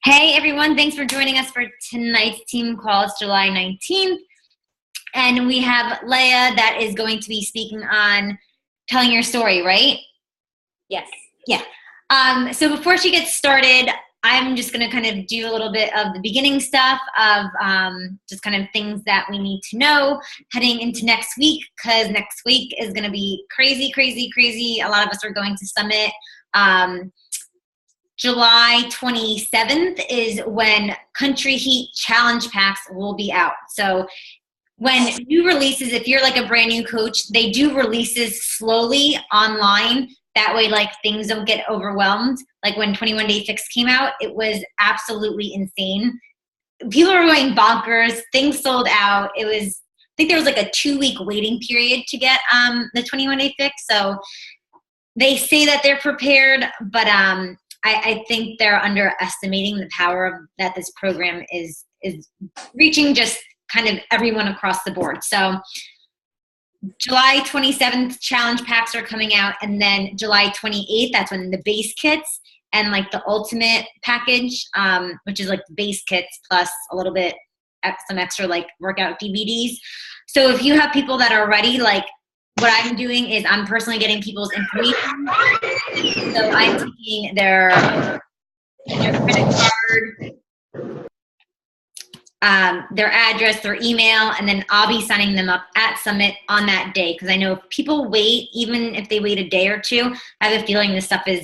Hey everyone, thanks for joining us for tonight's team call. It's July 19th. And we have Leia that is going to be speaking on telling your story, right? Yes. Yeah. So before she gets started, I'm just going to kind of do a little bit of the beginning stuff of just kind of things that we need to know heading into next week, because next week is going to be crazy, crazy, crazy. A lot of us are going to Summit. July 27th is when Country Heat Challenge Packs will be out. So when new releases, if you're like a brand new coach, they do releases slowly online. That way, like, things don't get overwhelmed. Like when 21 Day Fix came out, it was absolutely insane. People were going bonkers. Things sold out. I think there was like a 2-week waiting period to get the 21 Day Fix. So they say that they're prepared, but I think they're underestimating the power that this program is reaching just kind of everyone across the board. So July 27th, challenge packs are coming out, and then July 28th, that's when the base kits and like the ultimate package, which is like the base kits plus a little bit some extra like workout DVDs. So if you have people that are ready, like what I'm doing is I'm personally getting people's information. So I'm taking their credit card, their address, their email, and then I'll be signing them up at Summit on that day. Because I know if people wait, even if they wait a day or two, I have a feeling this stuff is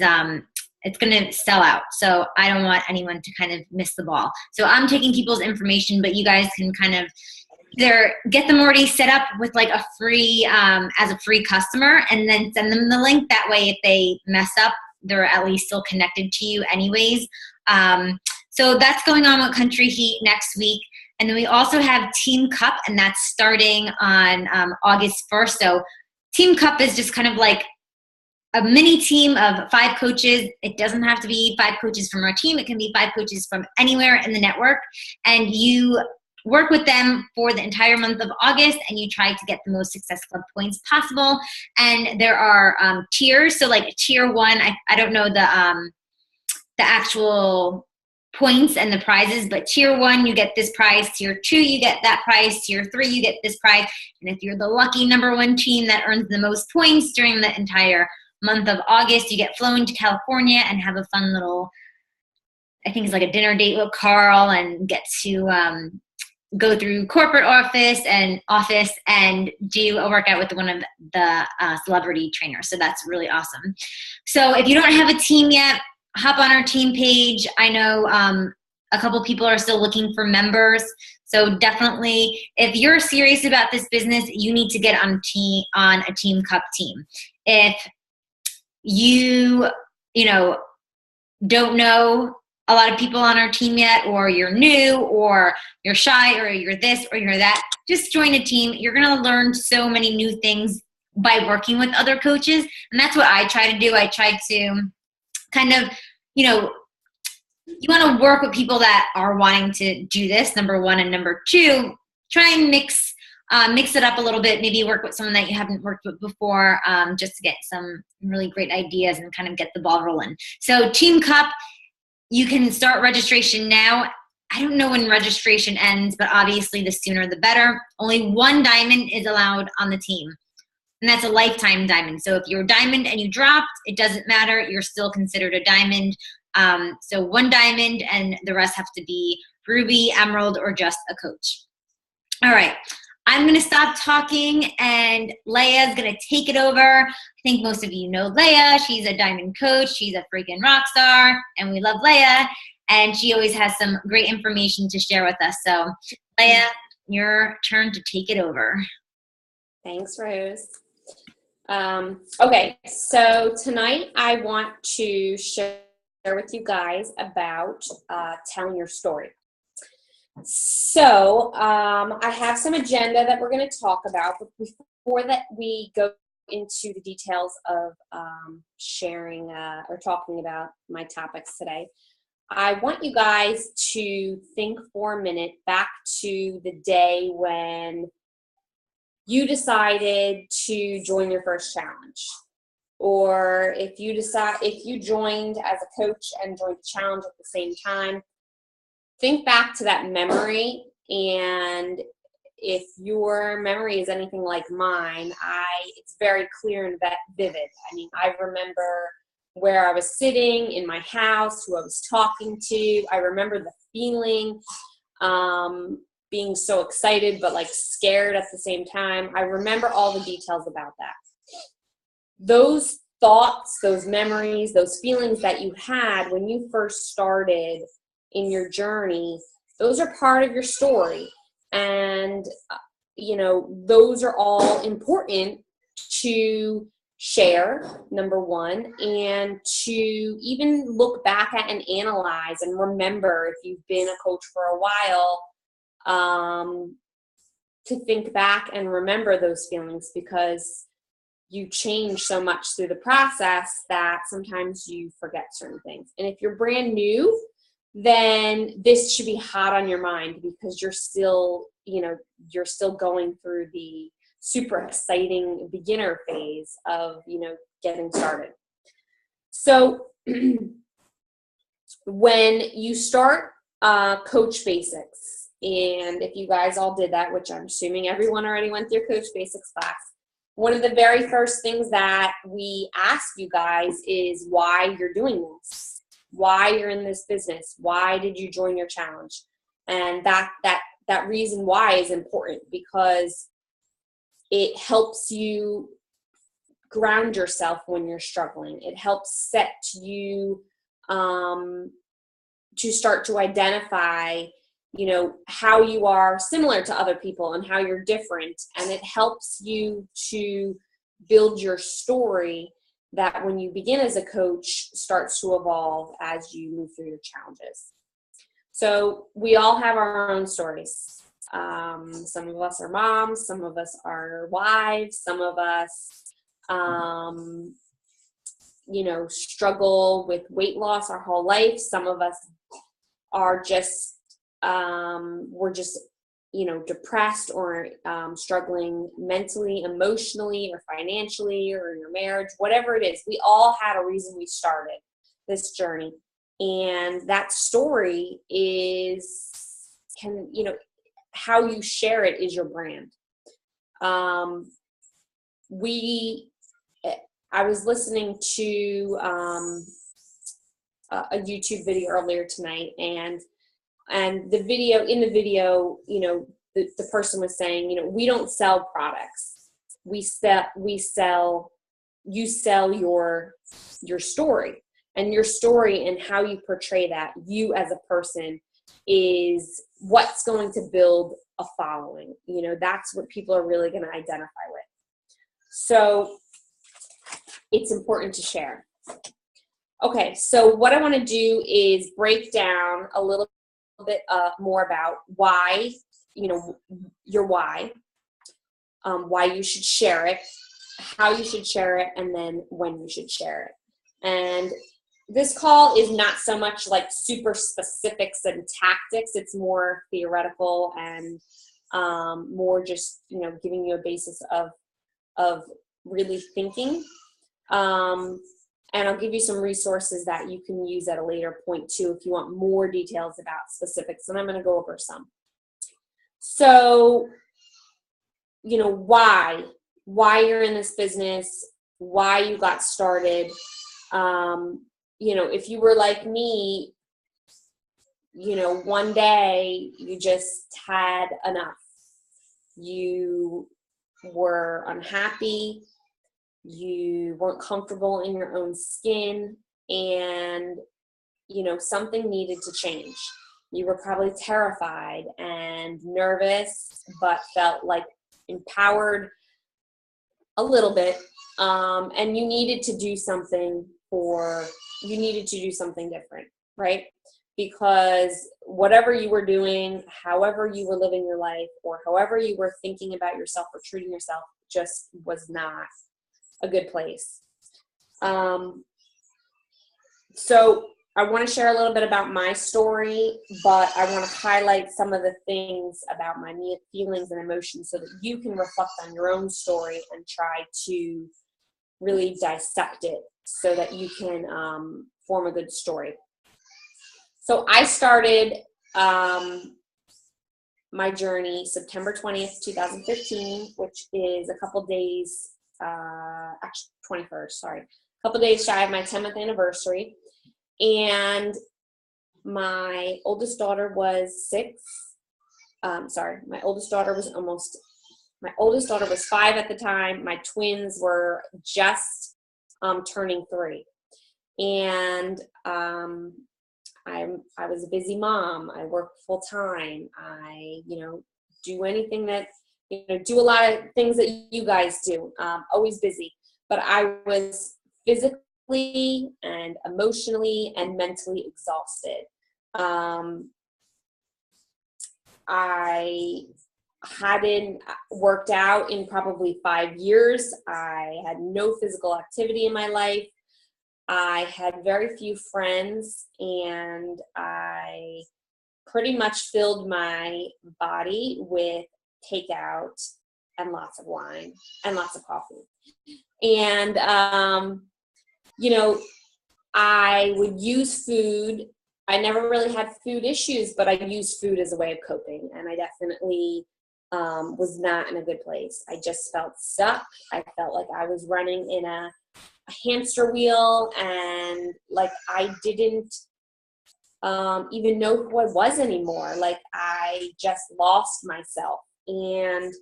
it's going to sell out. So I don't want anyone to kind of miss the ball. So I'm taking people's information, but you guys can kind of either get them already set up with like a free, as a free customer, and then send them the link. That way, if they mess up, they're at least still connected to you anyways. So that's going on with Country Heat next week. And then we also have Team Cup, and that's starting on August 1st. So Team Cup is just kind of like a mini team of 5 coaches. It doesn't have to be 5 coaches from our team. It can be 5 coaches from anywhere in the network. And you work with them for the entire month of August, and you try to get the most Success Club points possible. And there are tiers. So like tier 1, I don't know the actual points and the prizes, but tier 1, you get this prize. Tier 2, you get that prize. Tier 3, you get this prize. And if you're the lucky number 1 team that earns the most points during the entire month of August, you get flown to California and have a fun little, I think it's like a dinner date with Carl, and get to go through corporate office and do a workout with one of the celebrity trainers. So that's really awesome. So if you don't have a team yet, hop on our team page. I know a couple people are still looking for members. So definitely, if you're serious about this business, you need to get on a Team Cup team. If you don't know a lot of people on our team yet, or you're new, or you're shy, or you're this, or you're that, just join a team. You're going to learn so many new things by working with other coaches. And that's what I try to do. I try to kind of, you want to work with people that are wanting to do this, number 1, and number 2, try and mix it up a little bit. Maybe work with someone that you haven't worked with before, just to get some really great ideas and kind of get the ball rolling. So Team Cup, you can start registration now. I don't know when registration ends, but obviously the sooner the better. Only 1 diamond is allowed on the team, and that's a lifetime diamond. So if you're a diamond and you dropped, it doesn't matter. You're still considered a diamond. So 1 diamond, and the rest have to be ruby, emerald, or just a coach. All right. I'm going to stop talking, and Leia's going to take it over. I think most of you know Leia. She's a diamond coach. She's a freaking rock star, and we love Leia. And she always has some great information to share with us. So, Leia, your turn to take it over. Thanks, Rose. Okay, so tonight I want to share with you guys about telling your story. So I have some agenda that we're going to talk about, but before that we go into the details of sharing or talking about my topics today, I want you guys to think for a minute back to the day when you decided to join your first challenge. Or if you joined as a coach and joined the challenge at the same time, think back to that memory, and if your memory is anything like mine, it's very clear and vivid. I mean, I remember where I was sitting in my house, who I was talking to. I remember the feeling, being so excited but like scared at the same time. I remember all the details about that. Those thoughts, those memories, those feelings that you had when you first started in your journey, those are part of your story. And, those are all important to share, number one, and to even look back at and analyze and remember, if you've been a coach for a while, to think back and remember those feelings, because you change so much through the process that sometimes you forget certain things. And if you're brand new, then this should be hot on your mind, because you're still going through the super exciting beginner phase of, getting started. So when you start Coach Basics, and if you guys all did that, which I'm assuming everyone already went through Coach Basics class, one of the very first things that we ask you guys is why you're doing this, why you're in this business, why did you join your challenge? And that reason why is important, because it helps you ground yourself when you're struggling. It helps set you to start to identify, how you are similar to other people and how you're different. And it helps you to build your story that when you begin as a coach starts to evolve as you move through your challenges. So we all have our own stories. Some of us are moms, some of us are wives, some of us, struggle with weight loss our whole life. Some of us are just, we're just, depressed or struggling mentally, emotionally, or financially, or in your marriage, whatever it is. We all had a reason we started this journey. And that story how you share it is your brand. I was listening to a YouTube video earlier tonight, and in the video, the person was saying, we don't sell products. You sell your story, and your story and how you portray that, you as a person, is what's going to build a following. That's what people are really going to identify with. So it's important to share. Okay, so what I want to do is break down a little bit more about why, your why you should share it, how you should share it, and then when you should share it. And this call is not so much like super specifics and tactics. It's more theoretical and more just, giving you a basis of really thinking. And I'll give you some resources that you can use at a later point too, if you want more details about specifics. And I'm going to go over some. So, why you're in this business, why you got started. If you were like me, one day you just had enough. You were unhappy. You weren't comfortable in your own skin, and, something needed to change. You were probably terrified and nervous, but felt like empowered a little bit. And you needed to do something different, right? Because whatever you were doing, however you were living your life, or however you were thinking about yourself or treating yourself, just was not a good place. So I want to share a little bit about my story, but I want to highlight some of the things about my feelings and emotions so that you can reflect on your own story and try to really dissect it so that you can form a good story. So I started my journey September 20th, 2015, which is a couple days, actually 21st, sorry, a couple days shy of my 10th anniversary. And my oldest daughter was 6. My oldest daughter was 5 at the time. My twins were just turning 3. And I was a busy mom. I worked full time. I, do anything that, do a lot of things that you guys do. Always busy. But I was physically and emotionally and mentally exhausted. I hadn't worked out in probably 5 years. I had no physical activity in my life. I had very few friends, and I pretty much filled my body with takeout and lots of wine and lots of coffee. And, I would use food. I never really had food issues, but I used food as a way of coping. And I definitely was not in a good place. I just felt stuck. I felt like I was running in a hamster wheel, and like I didn't even know who I was anymore. Like I just lost myself, and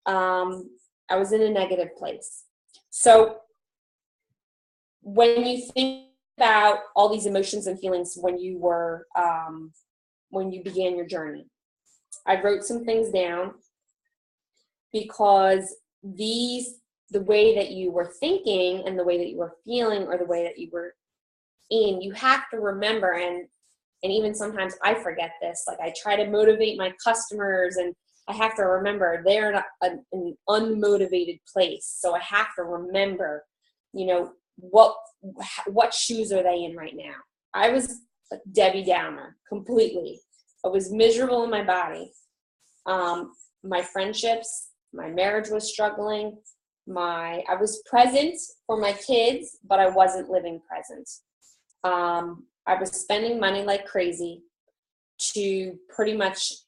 I was in a negative place. So when you think about all these emotions and feelings when you were when you began your journey, I wrote some things down, because the way that you were thinking and the way that you were feeling, or the way that you were in, you have to remember, and even sometimes I forget this, like I try to motivate my customers, and I have to remember they're in an unmotivated place. So I have to remember, what shoes are they in right now? I was a Debbie Downer completely. I was miserable in my body. My friendships, my marriage was struggling. I was present for my kids, but I wasn't living present. I was spending money like crazy to pretty much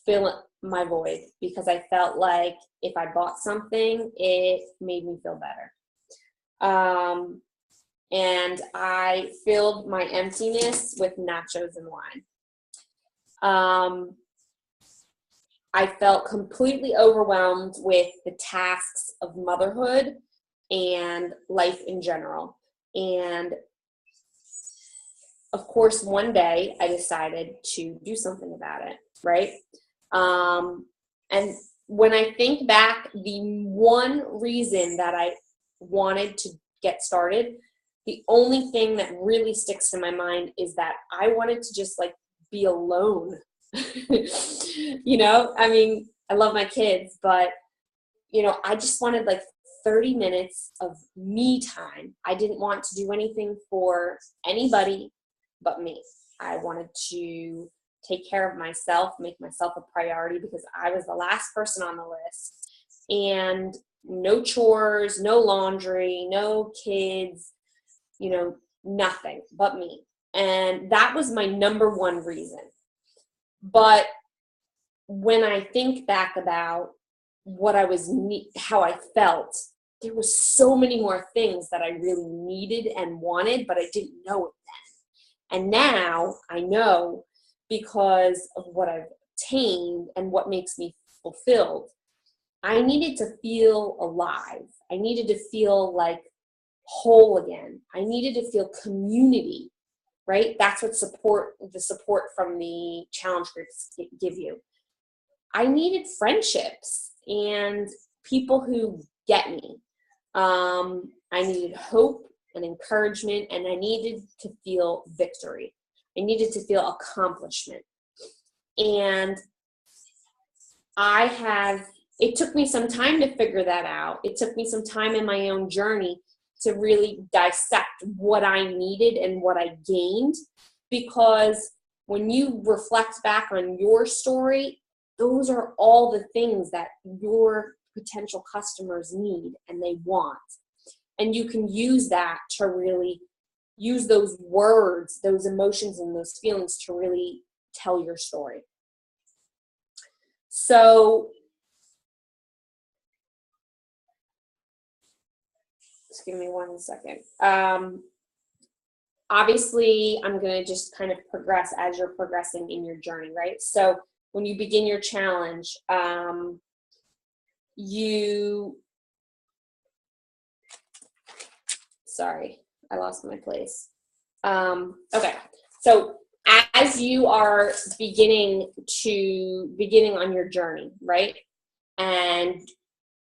fill my void, because I felt like if I bought something, it made me feel better. And I filled my emptiness with nachos and wine. I felt completely overwhelmed with the tasks of motherhood and life in general. And of course, one day I decided to do something about it, right? And when I think back, the one reason that I wanted to get started, the only thing that really sticks in my mind is that I wanted to just like be alone. I mean, I love my kids, but I just wanted like 30 minutes of me time. I didn't want to do anything for anybody but me. I wanted to take care of myself, make myself a priority, because I was the last person on the list. And no chores, no laundry, no kids, nothing but me. And that was my number one reason. But when I think back about what how I felt, there was so many more things that I really needed and wanted, but I didn't know it then. And now I know, because of what I've attained and what makes me fulfilled. I needed to feel alive. I needed to feel like whole again. I needed to feel community, right? That's what the support from the challenge groups give you. I needed friendships and people who get me. I needed hope and encouragement, and I needed to feel victory. I needed to feel accomplishment. And it took me some time to figure that out. It took me some time in my own journey to really dissect what I needed and what I gained, because when you reflect back on your story, those are all the things that your potential customers need and they want. And you can use that to really use those words, those emotions and those feelings to really tell your story. So just give me 1 second. Obviously, I'm going to just kind of progress as you're progressing in your journey, right? So when you begin your challenge, sorry, I lost my place. Okay, so as you are beginning on your journey, right? And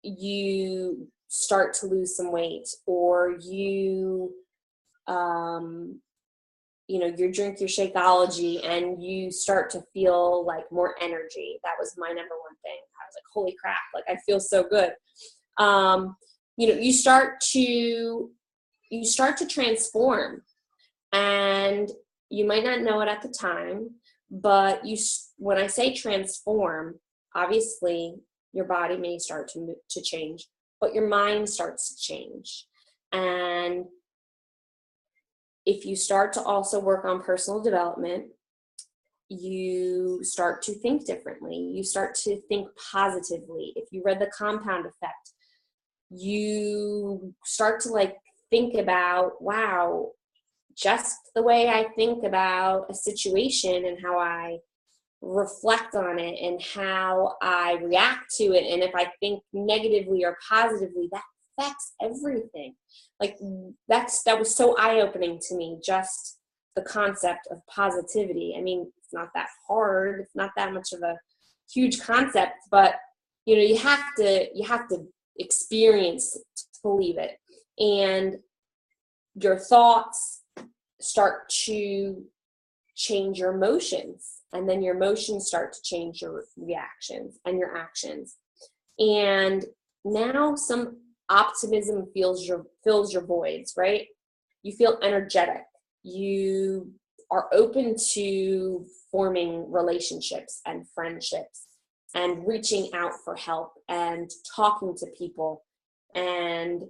you start to lose some weight, or you drink your Shakeology and you start to feel like more energy. That was my number one thing. I was like, holy crap, like I feel so good. You start to transform, and you might not know it at the time, but when I say transform, obviously your body may start to change, but your mind starts to change. And if you start to also work on personal development, you start to think differently. You start to think positively. If you read The Compound Effect, you start to think about, wow, just the way I think about a situation and how I reflect on it and how I react to it, and if I think negatively or positively, that affects everything. That was so eye-opening to me, just the concept of positivity. I mean, it's not that hard, it's not that much of a huge concept, but you have to experience to believe it. And your thoughts start to change your emotions, and then your emotions start to change your reactions and your actions. And now some optimism fills your voids, right? You feel energetic. You are open to forming relationships and friendships and reaching out for help and talking to people, and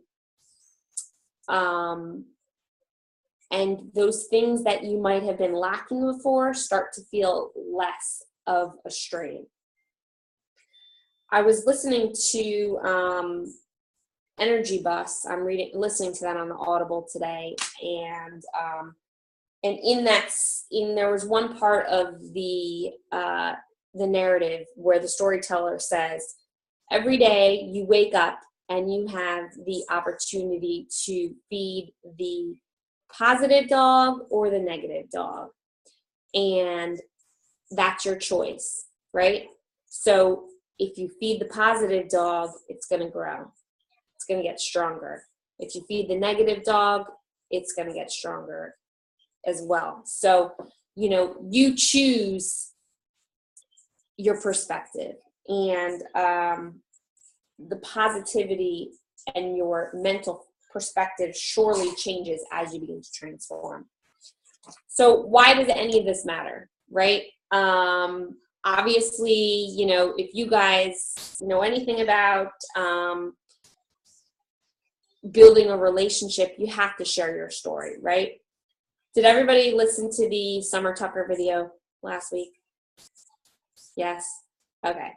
those things that you might have been lacking before start to feel less of a strain. I was listening to Energy Bus. I'm listening to that on the Audible today, and there was one part of the narrative where the storyteller says, every day you wake up and you have the opportunity to feed the positive dog or the negative dog, and that's your choice, right? So if you feed the positive dog, it's going to grow. It's going to get stronger. If you feed the negative dog, it's going to get stronger as well. So, you choose your perspective, and the positivity and your mental perspective surely changes as you begin to transform. So why does any of this matter, right? Obviously, if you guys know anything about building a relationship, you have to share your story, right? Did everybody listen to the Summer Tucker video last week? Yes? Okay,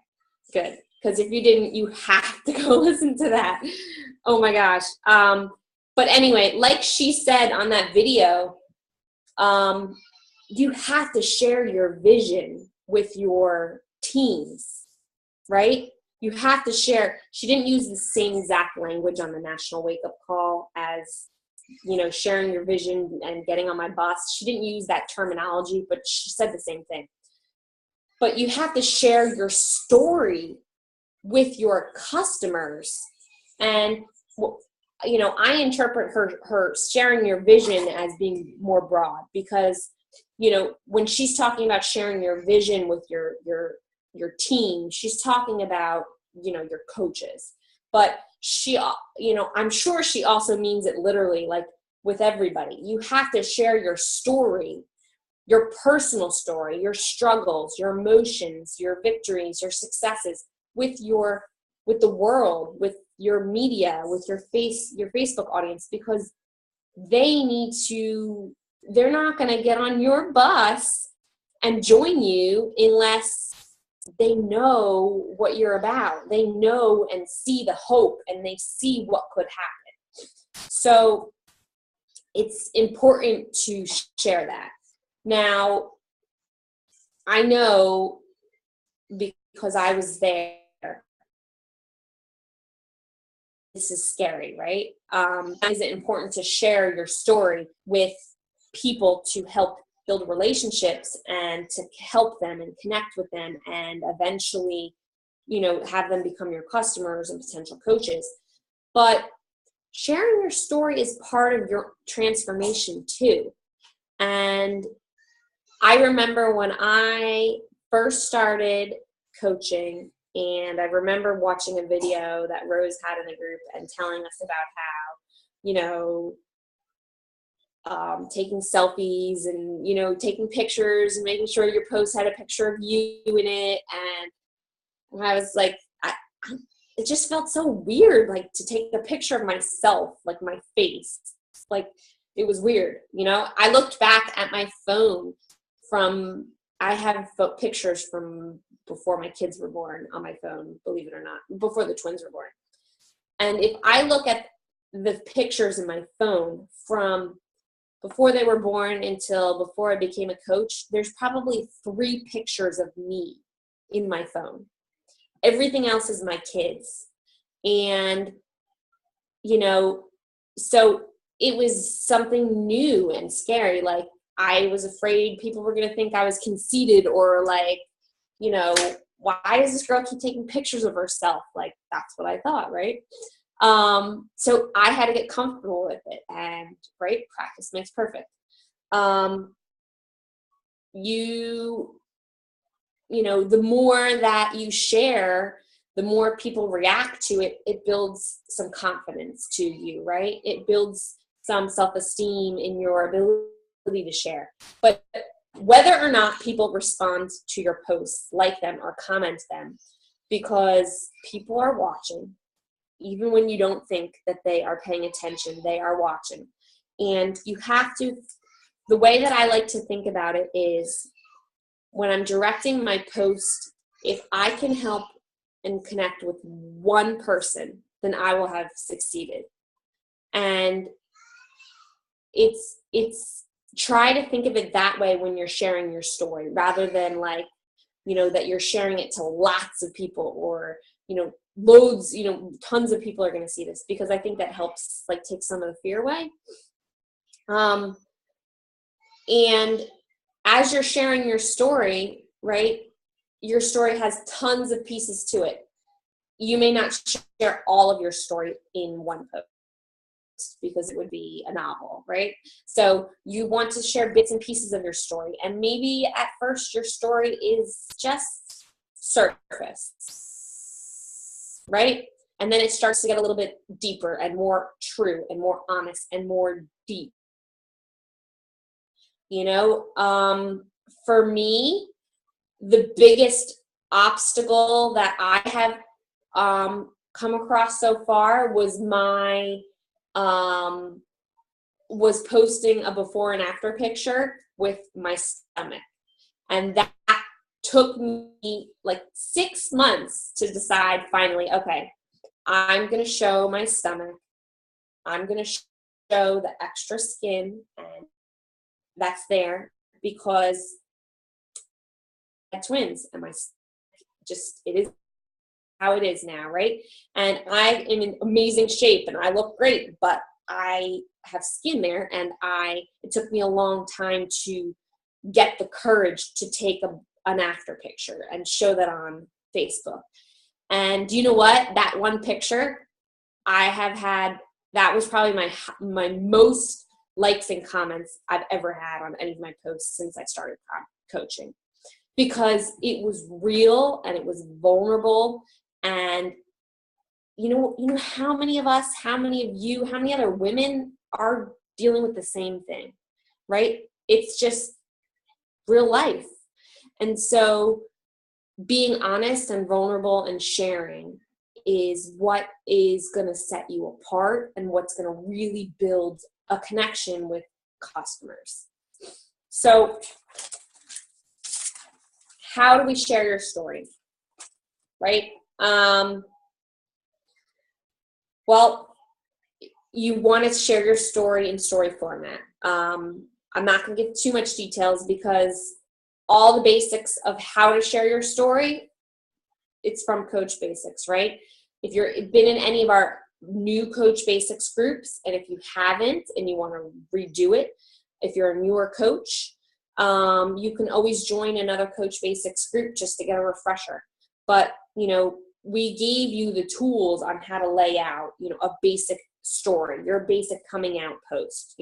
good. Because if you didn't, you have to go listen to that. Oh my gosh. But anyway, like she said on that video, you have to share your vision with your teams, right? You have to share. She didn't use the same exact language on the National Wake Up Call as, sharing your vision and getting on my bus. She didn't use that terminology, but she said the same thing. But you have to share your story with your customers. And, I interpret her sharing your vision as being more broad, because, when she's talking about sharing your vision with your team, she's talking about, your coaches. But she, I'm sure she also means it literally, like with everybody. You have to share your story, your personal story, your struggles, your emotions, your victories, your successes with the world, with your media, with your Facebook audience, because they're not going to get on your bus and join you unless they know what you're about. They know and see the hope, and they see what could happen. So it's important to share that. Now, I know because I was there, this is scary, right? Is it important to share your story with people to help build relationships and to help them and connect with them and eventually, have them become your customers and potential coaches? But sharing your story is part of your transformation too. And I remember when I first started coaching, and I remember watching a video that Rose had in the group and telling us about how, taking selfies and, taking pictures and making sure your post had a picture of you in it. And I was like, it just felt so weird, like to take a picture of myself, like my face. Like it was weird, I looked back at my phone I have pictures from before my kids were born on my phone, believe it or not, before the twins were born. And if I look at the pictures in my phone from before they were born until before I became a coach, there's probably 3 pictures of me in my phone. Everything else is my kids. And, so it was something new and scary. Like I was afraid people were going to think I was conceited or like, why does this girl keep taking pictures of herself? Like, that's what I thought, right? So I had to get comfortable with it, and right, practice makes perfect. The more that you share, the more people react to it, it builds some confidence to you, right? It builds some self-esteem in your ability to share. But whether or not people respond to your posts, like them or comment them, because people are watching, even when you don't think that they are paying attention, they are watching. And you have to, the way that I like to think about it is when I'm directing my post, if I can help and connect with one person, then I will have succeeded. And it's try to think of it that way when you're sharing your story, rather than like, that you're sharing it to lots of people or, loads, tons of people are going to see this, because I think that helps like take some of the fear away. And as you're sharing your story, right, your story has tons of pieces to it. You may not share all of your story in one post, because it would be a novel, right? So you want to share bits and pieces of your story. And maybe at first your story is just surface, right? And then it starts to get a little bit deeper and more true and more honest and more deep. For me, the biggest obstacle that I have come across so far was was posting a before and after picture with my stomach. And that took me like 6 months to decide finally, okay, I'm going to show my stomach. I'm going to show the extra skin, and that's there because I had twins, and it is how it is now, right? And I am in amazing shape and I look great, but I have skin there, and it took me a long time to get the courage to take an after picture and show that on Facebook. And you know what? That one picture I have had, that was probably my most likes and comments I've ever had on any of my posts since I started coaching, because it was real and it was vulnerable. And how many of us, how many of you, how many other women are dealing with the same thing, right? It's just real life. And so being honest and vulnerable and sharing is what is going to set you apart and what's going to really build a connection with customers. So how do we share your story, right? Well, you want to share your story in story format. I'm not going to give too much details because all the basics of how to share your story, it's from Coach Basics, right? If you've been in any of our new Coach Basics groups, and if you haven't and you want to redo it, if you're a newer coach, you can always join another Coach Basics group just to get a refresher. But, we gave you the tools on how to lay out, a basic story, your basic coming out post,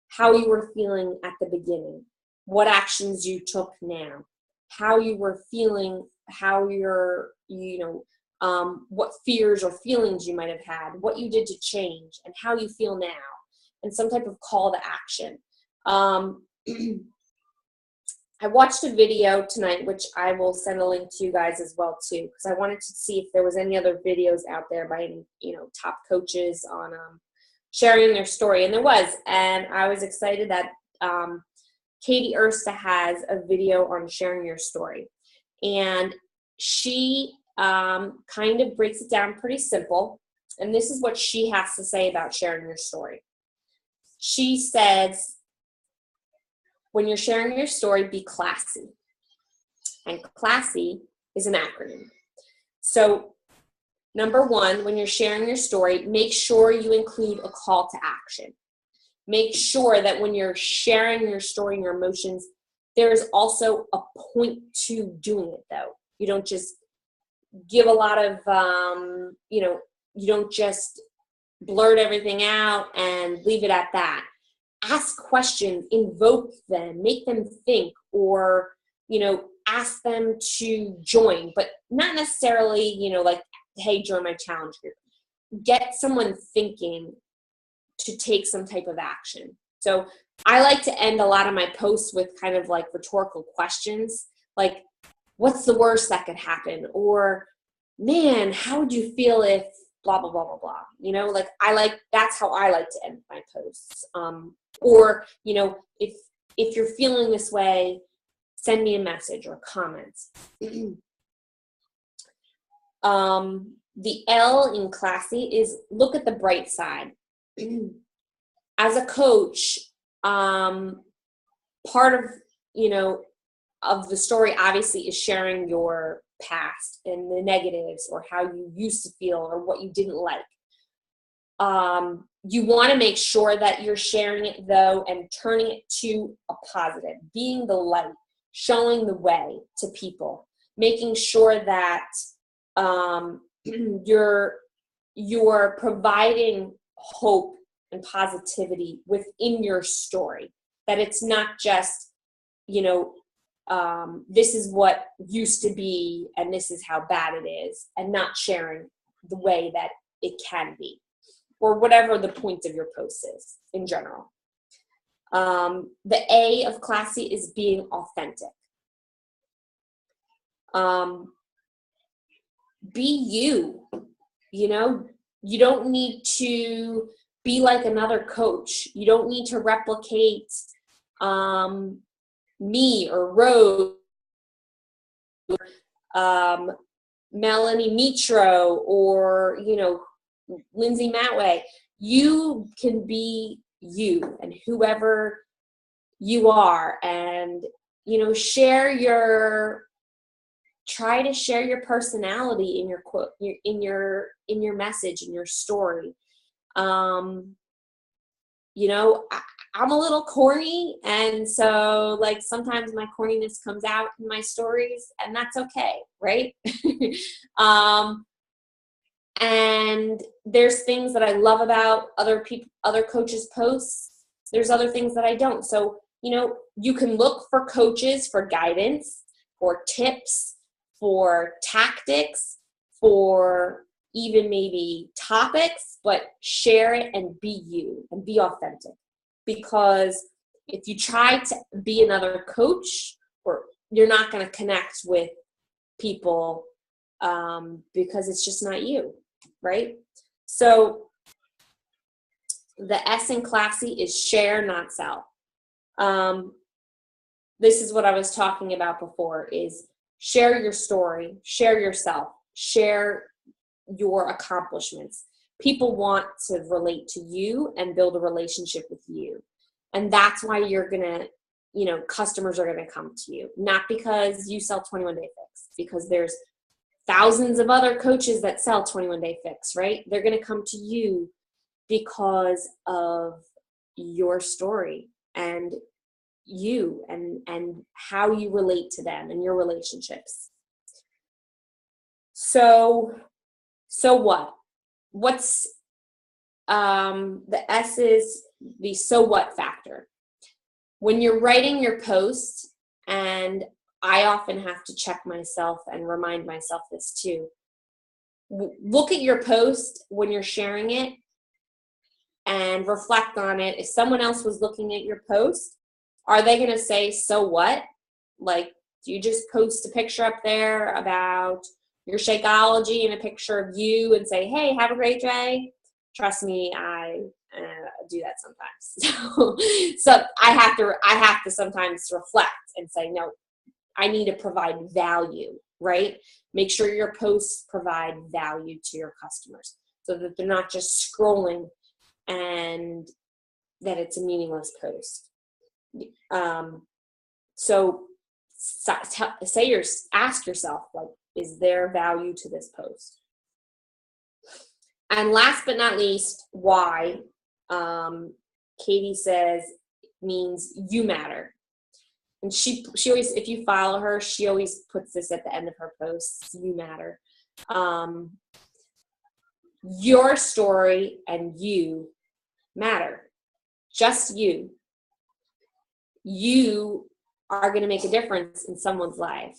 how you were feeling at the beginning, what actions you took now, how you were feeling, how you're, what fears or feelings you might have had, what you did to change, and how you feel now, and some type of call to action. I watched a video tonight, which I will send a link to you guys as well too, because I wanted to see if there was any other videos out there by any, top coaches on sharing their story, and there was, and I was excited that Katie Ursta has a video on sharing your story, and she kind of breaks it down pretty simple, and this is what she has to say about sharing your story. She says, when you're sharing your story, be classy. And classy is an acronym. So, number one, when you're sharing your story, make sure you include a call to action. Make sure that when you're sharing your story and your emotions, there is also a point to doing it, though. You don't just give a lot of, you don't just blurt everything out and leave it at that. Ask questions, invoke them, make them think, or, ask them to join, but not necessarily, like, hey, join my challenge group. Get someone thinking to take some type of action. So I like to end a lot of my posts with kind of like rhetorical questions, like, what's the worst that could happen? Or, man, how would you feel if blah, blah, blah, blah, blah. That's how I like to end my posts. Or, if you're feeling this way, send me a message or comments. The L in classy is look at the bright side. As a coach, part of, of the story obviously is sharing your past and the negatives or how you used to feel or what you didn't like. You want to make sure that you're sharing it though and turning it to a positive, being the light, showing the way to people, making sure that you're providing hope and positivity within your story, that it's not just, this is what used to be and this is how bad it is, and not sharing the way that it can be, or whatever the point of your post is in general. The A of classy is being authentic. Be you. You don't need to be like another coach. You don't need to replicate me or Rose, Melanie Mitro, or Lindsay Matway. You can be you and whoever you are, and try to share your personality in your quote, in your message, in your story. I'm a little corny, and so like sometimes my corniness comes out in my stories, and that's okay, right? And there's things that I love about other coaches' posts. There's other things that I don't. So, you can look for coaches for guidance, for tips, for tactics, for even maybe topics, but share it and be you and be authentic. Because if you try to be another coach, or you're not going to connect with people because it's just not you, right? So the S in classy is share, not sell. This is what I was talking about before, is Share your story, share yourself, share your accomplishments. People want to relate to you and build a relationship with you. And that's why you're going to, customers are going to come to you. Not because you sell 21 Day Fix, because there's thousands of other coaches that sell 21 Day Fix, right? They're going to come to you because of your story and you and how you relate to them and your relationships. So what? What's the S is the so what factor. When you're writing your post, and I often have to check myself and remind myself this too. Look at your post when you're sharing it and reflect on it. If someone else was looking at your post, are they going to say, so what? Like, do you just post a picture up there about your Shakeology and a picture of you and say, hey, have a great day? Trust me, I do that sometimes. So I have to sometimes reflect and say, no, I need to provide value, right? Make sure your posts provide value to your customers so that they're not just scrolling and that it's a meaningless post. So ask yourself, like, is there value to this post? And last but not least, why, Katie says, means you matter. And she always, if you follow her, she always puts this at the end of her posts, you matter. Your story and you matter. Just you. You are going to make a difference in someone's life,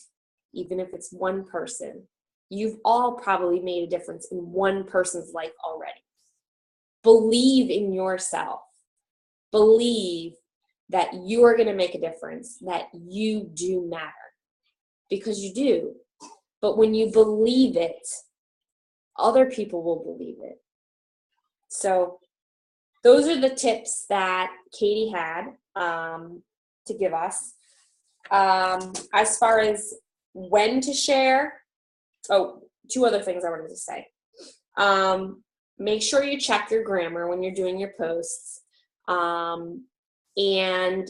even if it's one person. You've all probably made a difference in one person's life already. Believe in yourself. Believe that you are going to make a difference, that you do matter, because you do. But when you believe it, other people will believe it. So those are the tips that Katie had to give us. As far as when to share, two other things I wanted to say. Make sure you check your grammar when you're doing your posts. And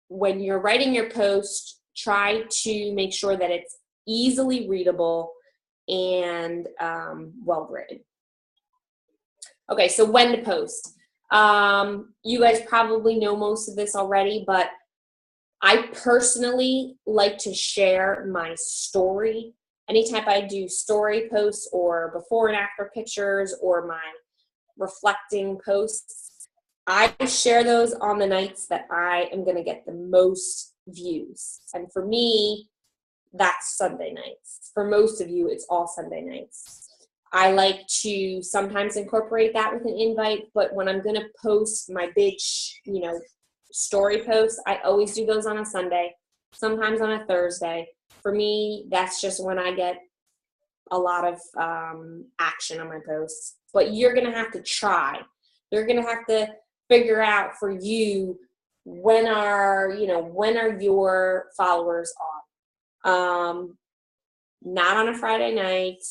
when you're writing your post, try to make sure that it's easily readable and well written. Okay, so when to post. You guys probably know most of this already, but I personally like to share my story. Anytime I do story posts or before and after pictures or my reflecting posts, I share those on the nights that I am going to get the most views. And for me, that's Sunday nights. For most of you, it's all Sunday nights. I like to sometimes incorporate that with an invite, but when I'm going to post my big, story posts, I always do those on a Sunday, sometimes on a Thursday. For me, that's just when I get a lot of action on my posts. But you're going to have to try. You're going to have to figure out for you when are your followers on. Not on a Friday night,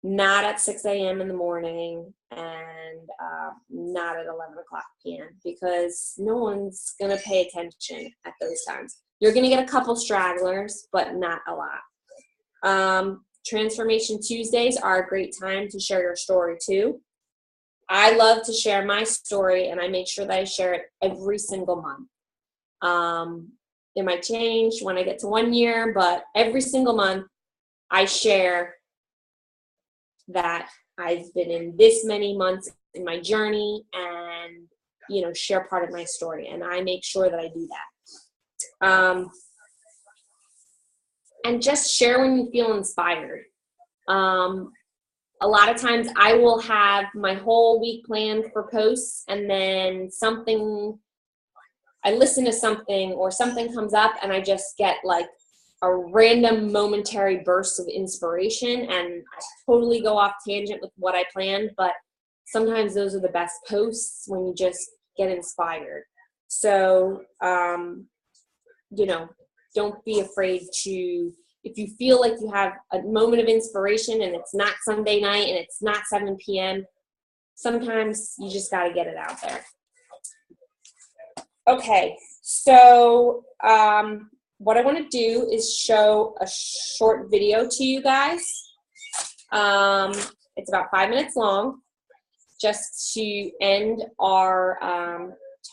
not at 6 a.m. in the morning, and not at 11 o'clock p.m. because no one's going to pay attention at those times. You're going to get a couple stragglers, but not a lot. Transformation Tuesdays are a great time to share your story too. I love to share my story, and I make sure that I share it every single month. It might change when I get to 1 year, but every single month I share that I've been in this many months in my journey and, share part of my story. And I make sure that I do that. And just share when you feel inspired. A lot of times I will have my whole week planned for posts, and then I listen to something or something comes up and I just get like a random momentary burst of inspiration and I totally go off tangent with what I planned. But sometimes those are the best posts when you just get inspired. So, don't be afraid to if you feel like you have a moment of inspiration and it's not Sunday night and it's not 7 p.m., sometimes you just got to get it out there. Okay, so what I want to do is show a short video to you guys. It's about 5 minutes long, just to end our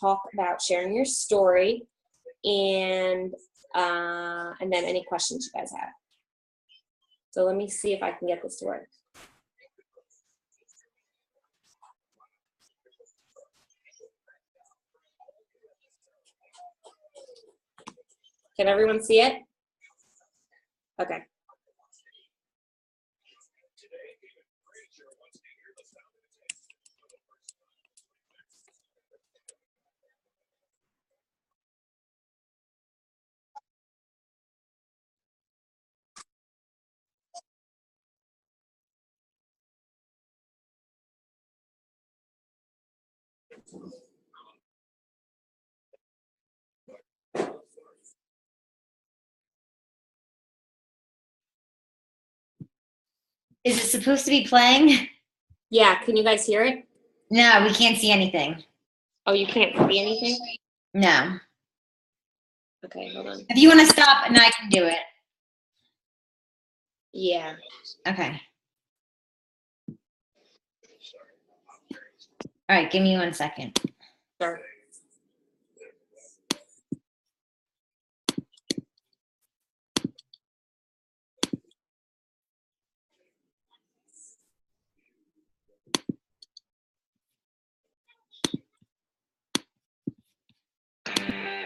talk about sharing your story, and then any questions you guys have. So let me see if I can get this to work. Can everyone see it? Okay. Is it supposed to be playing? Yeah, can you guys hear it? No, we can't see anything. Oh, you can't see anything? No. Okay, hold on. If you want to stop, and I can do it. Yeah. Okay. All right, give me 1 second. Sure.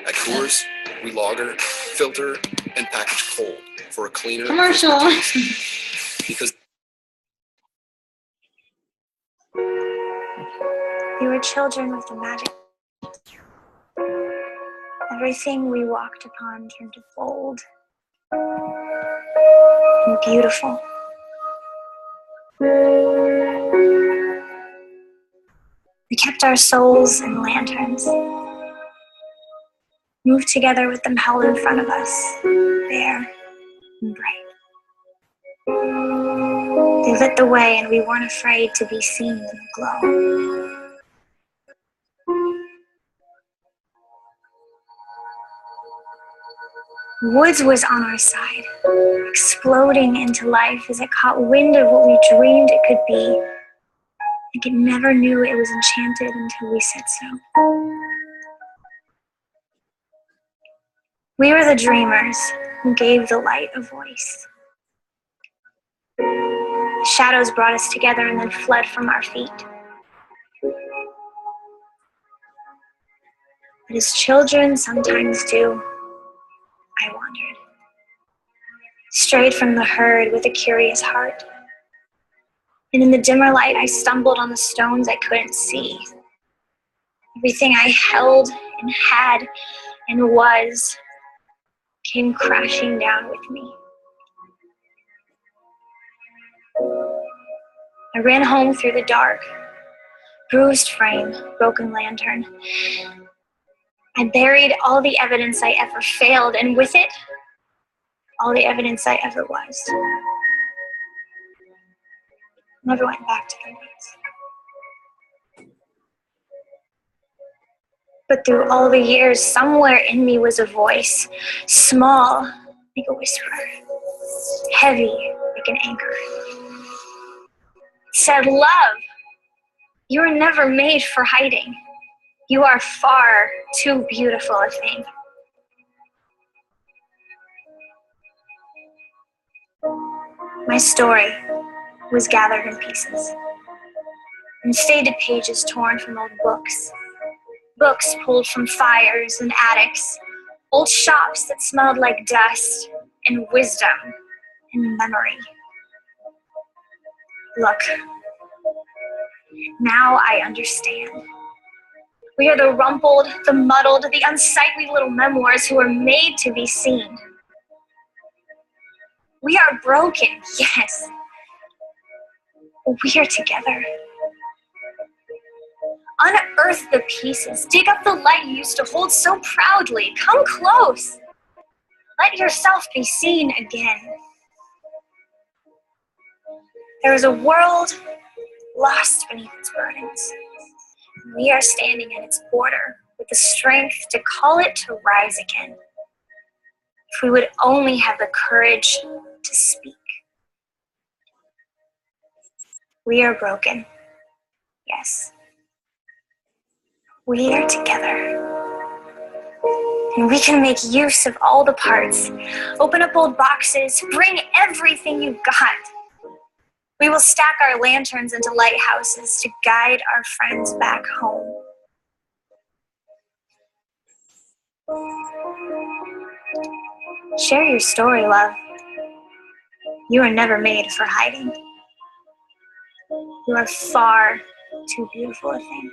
At Coors, we lager, filter, and package cold for a cleaner Commercial. Because we were children with a magic. Everything we walked upon turned to gold and beautiful. We kept our souls in lanterns, moved together with them held in front of us, bare and bright. They lit the way, and we weren't afraid to be seen in the glow. Woods was on our side, exploding into life as it caught wind of what we dreamed it could be. Like it never knew it was enchanted until we said so. We were the dreamers who gave the light a voice. The shadows brought us together and then fled from our feet. But as children sometimes do, I wandered. Strayed from the herd with a curious heart. And in the dimmer light, I stumbled on the stones I couldn't see. Everything I held and had and was came crashing down with me. I ran home through the dark, bruised frame, broken lantern. I buried all the evidence I ever failed, and with it, all the evidence I ever was. Never went back to the woods. But through all the years, somewhere in me was a voice, small like a whisper, heavy like an anchor. It said, "Love, you were never made for hiding. You are far too beautiful a thing." My story was gathered in pieces, and faded pages torn from old books. Books pulled from fires and attics, old shops that smelled like dust, and wisdom and memory. Look, now I understand. We are the rumpled, the muddled, the unsightly little memoirs who are made to be seen. We are broken, yes, but we are together. Unearth the pieces. Dig up the light you used to hold so proudly. Come close. Let yourself be seen again. There is a world lost beneath its burdens. We are standing at its border with the strength to call it to rise again. If we would only have the courage to speak. We are broken. Yes. We are together. And we can make use of all the parts. Open up old boxes. Bring everything you've got. We will stack our lanterns into lighthouses to guide our friends back home. Share your story, love. You are never made for hiding. You are far too beautiful a thing.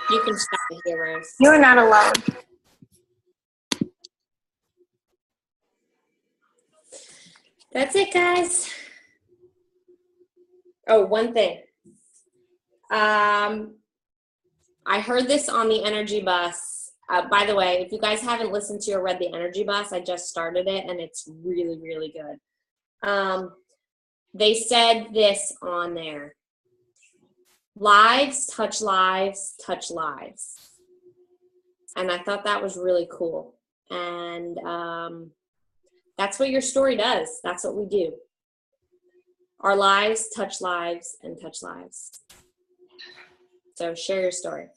You can stop it here, Rose. You are not alone. That's it, guys. Oh, one thing. I heard this on the Energy Bus. By the way, if you guys haven't listened to or read the Energy Bus, I just started it, and it's really, really good. They said this on there. Lives touch lives, touch lives. And I thought that was really cool. And that's what your story does. That's what we do. Our lives touch lives and touch lives. So share your story.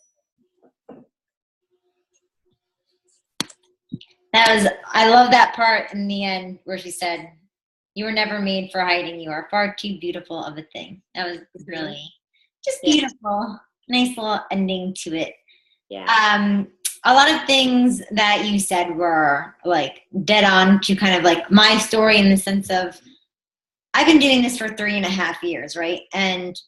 I love that part in the end where she said, "You were never made for hiding. You are far too beautiful of a thing." That was really just beautiful. Nice little ending to it. Yeah. A lot of things that you said were like dead on to kind of like my story in the sense of I've been doing this for 3.5 years, right? And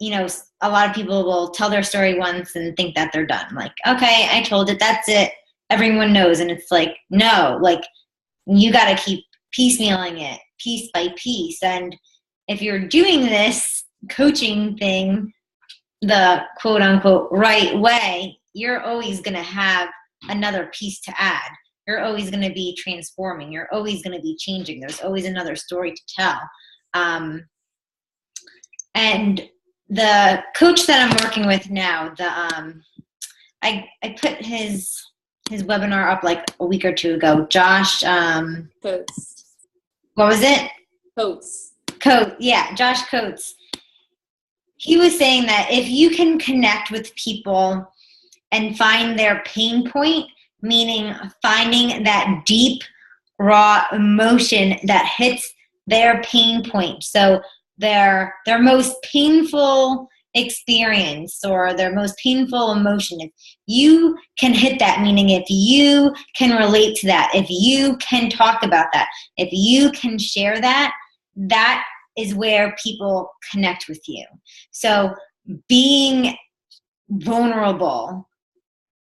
you know, a lot of people will tell their story once and think that they're done. Like, okay, I told it, that's it. Everyone knows. And it's like, no, like you got to keep piecemealing it piece by piece. And if you're doing this coaching thing the quote unquote right way, you're always going to have another piece to add. You're always going to be transforming. You're always going to be changing. There's always another story to tell. And the coach that I'm working with now, I put his webinar up like a week or two ago. Josh, Coates. What was it? Coates. Yeah, Josh Coates. He was saying that if you can connect with people and find their pain point, meaning finding that deep, raw emotion that hits their pain point. So their most painful experience or their most painful emotion, if you can hit that, meaning if you can relate to that, if you can talk about that, if you can share that, that is where people connect with you. So being vulnerable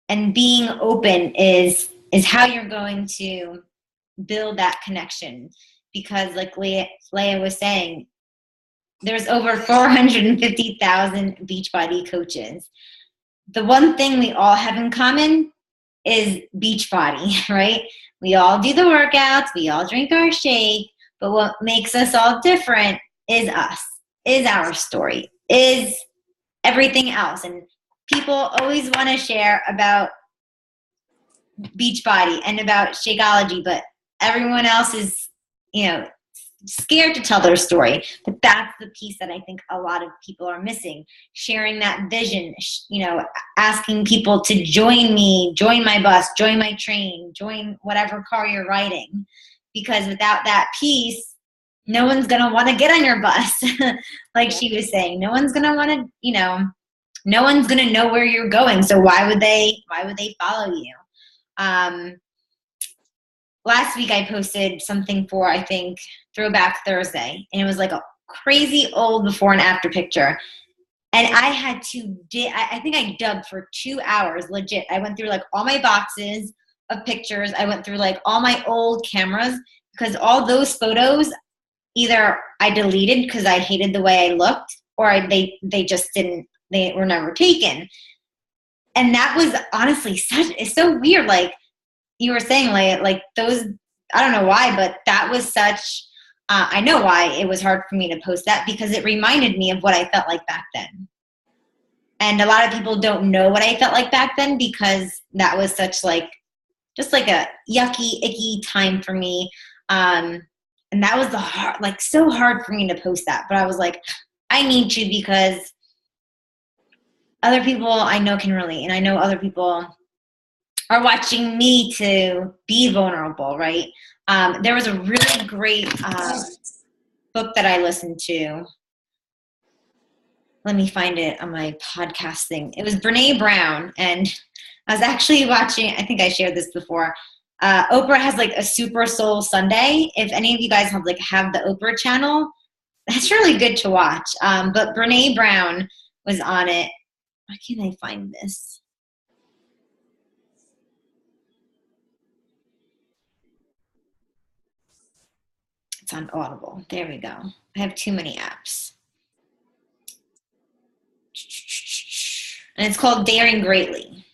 and being open is how you're going to build that connection. Because like Leia was saying, there's over 450,000 Beachbody coaches. The one thing we all have in common is Beachbody, right? We all do the workouts, we all drink our shake, but what makes us all different is us, is our story, is everything else. And people always want to share about Beachbody and about Shakeology, but everyone else is, scared to tell their story. But that's the piece that I think a lot of people are missing. Sharing that vision, asking people to join me, join my bus, join my train, join whatever car you're riding. Because without that piece, no one's going to want to get on your bus. Like she was saying, no one's going to want to, no one's going to know where you're going. So why would they follow you? Last week I posted something for, I think, Throwback Thursday, and it was like a crazy old before and after picture. And I had to, I think I dug for 2 hours, legit. I went through like all my boxes of pictures. I went through like all my old cameras, because all those photos, either I deleted because I hated the way I looked, or they just didn't, they were never taken. And that was honestly it's so weird. Like you were saying, like those, I don't know why, but that was such, I know why it was hard for me to post that, because it reminded me of what I felt like back then. And a lot of people don't know what I felt like back then, because that was such like, just like a yucky, icky time for me. And that was so hard for me to post that. But I was like, I need to, because other people I know can relate. And I know other people are watching me to be vulnerable, right? There was a really great book that I listened to. Let me find it on my podcast thing. It was Brene Brown, and I was actually watching, I think I shared this before. Oprah has like a Super Soul Sunday. If any of you guys have the Oprah channel, that's really good to watch. But Brene Brown was on it. Why can't I find this? It's on Audible. There we go. I have too many apps. And it's called Daring Greatly.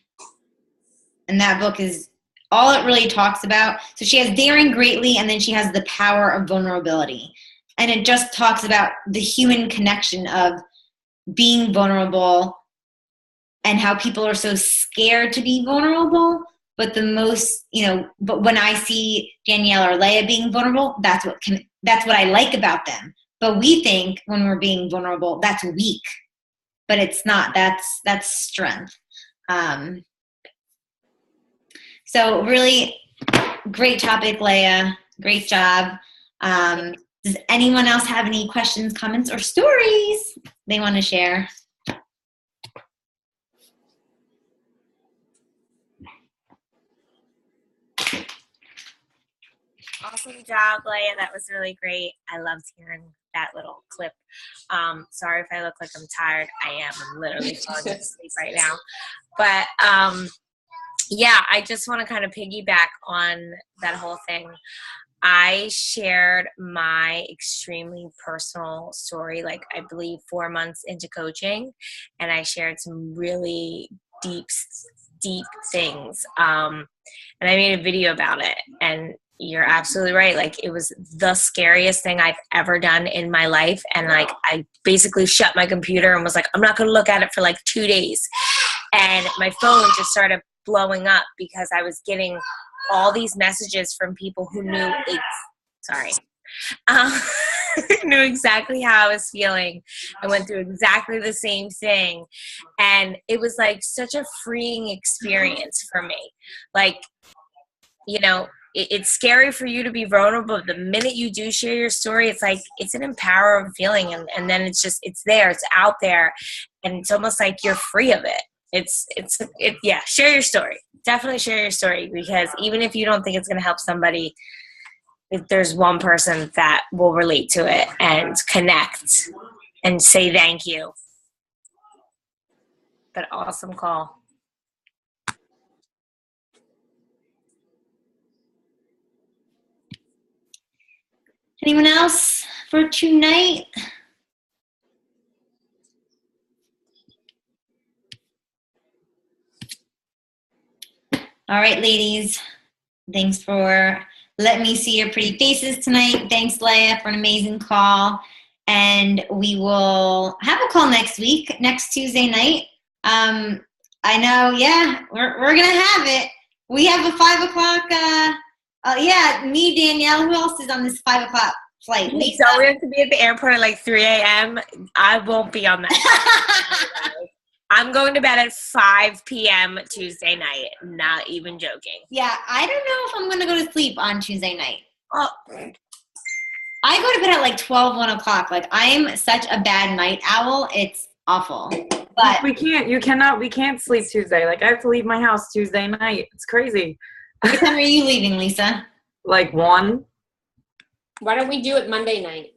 And that book is all it really talks about. So she has Daring Greatly, and then she has The Power of Vulnerability. And it just talks about the human connection of being vulnerable and how people are so scared to be vulnerable. But but when I see Danielle or Leia being vulnerable, that's what I like about them. But we think when we're being vulnerable, that's weak. But it's not. That's strength. So really great topic, Leia. Great job. Does anyone else have any questions, comments, or stories they want to share? Awesome job, Leia. That was really great. I loved hearing that little clip. Sorry if I look like I'm tired. I am. I'm literally falling asleep right now. But yeah, I just want to kind of piggyback on that whole thing. I shared my extremely personal story, like I believe 4 months into coaching, and I shared some really deep things. And I made a video about it, and you're absolutely right. Like, it was the scariest thing I've ever done in my life. And like, I basically shut my computer and was like, I'm not going to look at it for like 2 days. And my phone just started blowing up because I was getting all these messages from people who knew knew exactly how I was feeling. I went through exactly the same thing. And it was like such a freeing experience for me. Like, it's scary for you to be vulnerable. The minute you do share your story, it's like, it's an empowering feeling. And then it's there, it's out there. And it's almost like you're free of it. Yeah, share your story. Definitely share your story, because even if you don't think it's going to help somebody, if there's one person that will relate to it and connect and say thank you. But awesome call. Anyone else for tonight? All right, ladies. Thanks for letting me see your pretty faces tonight. Thanks, Leia, for an amazing call. And we will have a call next Tuesday night. I know, yeah, we're going to have it. We have a 5 o'clock, me, Danielle. Who else is on this 5 o'clock flight? Lisa? So we have to be at the airport at like 3 a.m. I won't be on that. I'm going to bed at 5 p.m. Tuesday night. Not even joking. Yeah, I don't know if I'm going to go to sleep on Tuesday night. Oh. I go to bed at like 12, 1 o'clock. Like, I'm such a bad night owl. It's awful. But we can't sleep Tuesday. Like, I have to leave my house Tuesday night. It's crazy. what time are you leaving, Lisa? Like 1. Why don't we do it Monday night?